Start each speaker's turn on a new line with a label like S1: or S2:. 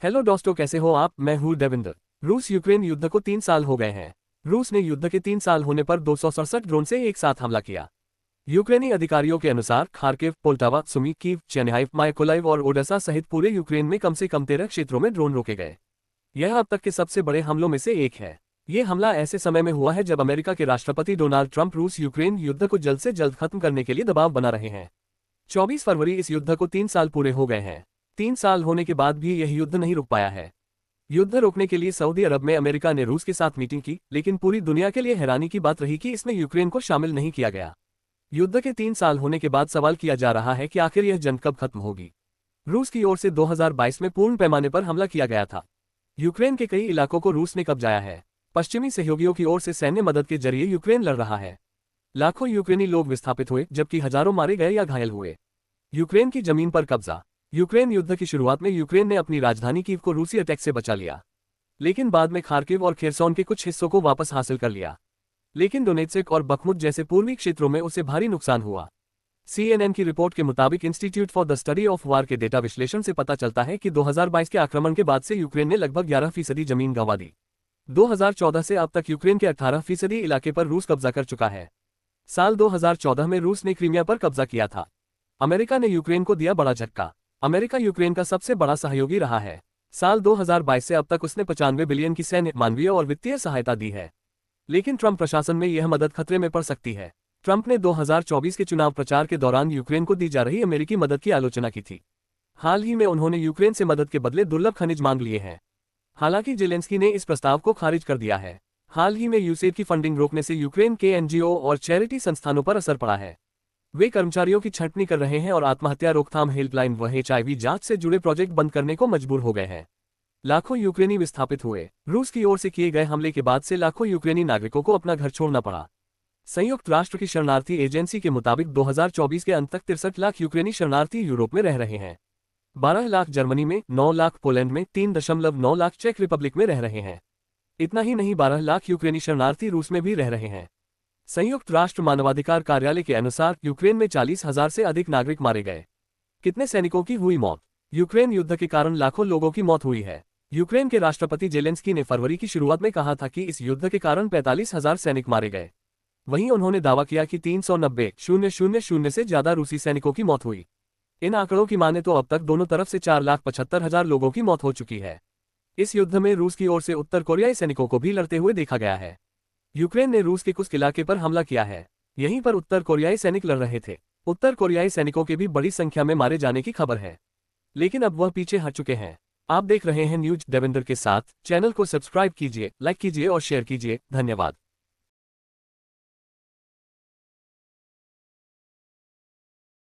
S1: Hello दोस्तों, कैसे हो आप? मैं हूँ देविंदर। रूस यूक्रेन युद्ध को 3 साल हो गए हैं। रूस ने युद्ध के 3 साल होने पर 267 ड्रोन से एक साथ हमला किया। यूक्रेनी अधिकारियों के अनुसार Kharkiv, Poltava, Sumy, Kyiv, Chernihiv, Mykolaiv और ओडेसा सहित पूरे यूक्रेन में कम से कम 13 क्षेत्रों में ड्रोन रोके गए। यह अब तक के सबसे बड़े हमलों में से एक है। ये हमला ऐसे समय में हुआ है जब अमेरिका के राष्ट्रपति डोनाल्ड ट्रंप रूस यूक्रेन युद्ध को जल्द से जल्द खत्म करने के लिए दबाव बना रहे हैं। 24 फरवरी इस युद्ध को 3 साल पूरे हो गए हैं। 3 साल होने के बाद भी यह युद्ध नहीं रुक पाया है। युद्ध रोकने के लिए सऊदी अरब में अमेरिका ने रूस के साथ मीटिंग की, लेकिन पूरी दुनिया के लिए हैरानी की बात रही कि इसमें यूक्रेन को शामिल नहीं किया गया। युद्ध के 3 साल होने के बाद सवाल किया जा रहा है कि आखिर यह जंग कब खत्म होगी। रूस की ओर से 2022 में पूर्ण पैमाने पर हमला किया गया था। यूक्रेन के कई इलाकों को रूस ने कब्जाया है। पश्चिमी सहयोगियों की ओर से सैन्य मदद के जरिए यूक्रेन लड़ रहा है। लाखों यूक्रेनी लोग विस्थापित हुए, जबकि हजारों मारे गए या घायल हुए। यूक्रेन की जमीन पर कब्जा। यूक्रेन युद्ध की शुरुआत में यूक्रेन ने अपनी राजधानी कीव को रूसी अटैक से बचा लिया, लेकिन बाद में खार्किव और खेरसोन के कुछ हिस्सों को वापस हासिल कर लिया। लेकिन डोनेत्स्क और बखमुत जैसे पूर्वी क्षेत्रों में उसे भारी नुकसान हुआ। CNN की रिपोर्ट के मुताबिक institute for the study of war के डेटा विश्लेषण से पता चलता है कि 2022 के आक्रमण के बाद से यूक्रेन ने लगभग 11% जमीन गंवा दी। 2014 से अब तक यूक्रेन के 18% इलाके पर रूस कब्जा कर चुका है। साल 2014 में रूस ने क्रीमिया पर कब्जा किया था। अमेरिका ने यूक्रेन को दिया बड़ा झटका। अमेरिका यूक्रेन का सबसे बड़ा सहयोगी रहा है। साल 2022 से अब तक उसने 95 बिलियन की सैन्य, मानवीय और वित्तीय सहायता दी है। लेकिन ट्रंप प्रशासन में यह मदद खतरे में पड़ सकती है। ट्रंप ने 2024 के चुनाव प्रचार के दौरान यूक्रेन को दी जा रही अमेरिकी मदद की आलोचना की थी। हाल ही में उन्होंने यूक्रेन से मदद के बदले दुर्लभ खनिज मांग लिए हैं। हालांकि जेलेंस्की ने इस प्रस्ताव को खारिज कर दिया है। हाल ही में यूसेड की फंडिंग रोकने से यूक्रेन के NGO और चैरिटी संस्थानों पर असर पड़ा है। वे कर्मचारियों की छंटनी कर रहे हैं और आत्महत्या रोकथाम हेल्पलाइन व HIV जांच से जुड़े प्रोजेक्ट बंद करने को मजबूर हो गए हैं। लाखों यूक्रेनी विस्थापित हुए। रूस की ओर से किए गए हमले के बाद से लाखों यूक्रेनी नागरिकों को अपना घर छोड़ना पड़ा। संयुक्त राष्ट्र की शरणार्थी एजेंसी के मुताबिक 2024 के अंत तक 63 लाख यूक्रेनी शरणार्थी यूरोप में रह रहे हैं। 12 लाख जर्मनी में, 9 लाख पोलैंड में, 3.9 लाख चेक रिपब्लिक में रह रहे हैं। इतना ही नहीं, 12 लाख यूक्रेनी शरणार्थी रूस में भी रह रहे हैं। संयुक्त राष्ट्र मानवाधिकार कार्यालय के अनुसार यूक्रेन में 40,000 से अधिक नागरिक मारे गए। कितने सैनिकों की हुई मौत? यूक्रेन युद्ध के कारण लाखों लोगों की मौत हुई है। यूक्रेन के राष्ट्रपति जेलेंस्की ने फरवरी की शुरुआत में कहा था कि इस युद्ध के कारण 45,000 सैनिक मारे गए। वहीं उन्होंने दावा किया कि 390,000 से ज्यादा रूसी सैनिकों की मौत हुई। इन आंकड़ों की माने तो अब तक दोनों तरफ से 4,75,000 लोगों की मौत हो चुकी है। इस युद्ध में रूस की ओर से उत्तर कोरियाई सैनिकों को भी लड़ते हुए देखा गया है। यूक्रेन ने रूस के कुछ इलाके पर हमला किया है। यहीं पर उत्तर कोरियाई सैनिक लड़ रहे थे। उत्तर कोरियाई सैनिकों के भी बड़ी संख्या में मारे जाने की खबर है, लेकिन अब वह पीछे हट चुके हैं। आप देख रहे हैं न्यूज देवेंदर के साथ। चैनल को सब्सक्राइब कीजिए, लाइक कीजिए और शेयर कीजिए। धन्यवाद।